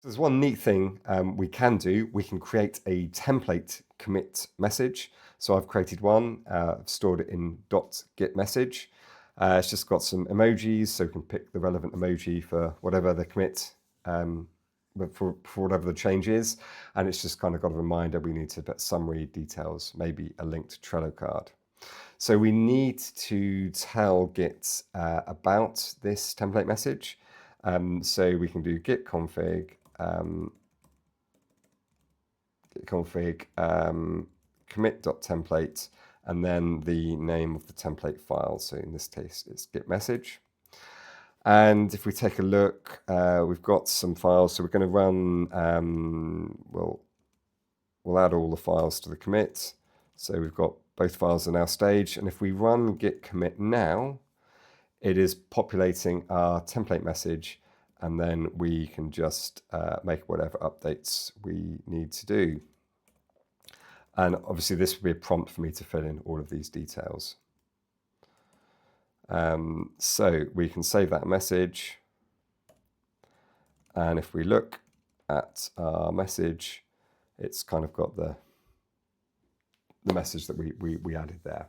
There's one neat thing we can do. We can create a template commit message. So I've created one, stored it in .git message. It's just got some emojis, so we can pick the relevant emoji for whatever the commit, for whatever the change is. And it's just kind of got a reminder we need to put summary details, maybe a linked Trello card. So we need to tell Git about this template message. So we can do git config, commit.template, and then the name of the template file. So in this case, it's git message. And if we take a look, we've got some files. So we're going to run, we'll add all the files to the commit. So we've got both files are now staged. And if we run git commit now, it is populating our template message, and then we can just make whatever updates we need to do. And obviously this will be a prompt for me to fill in all of these details. So we can save that message. And if we look at our message, it's kind of got the message that we added there.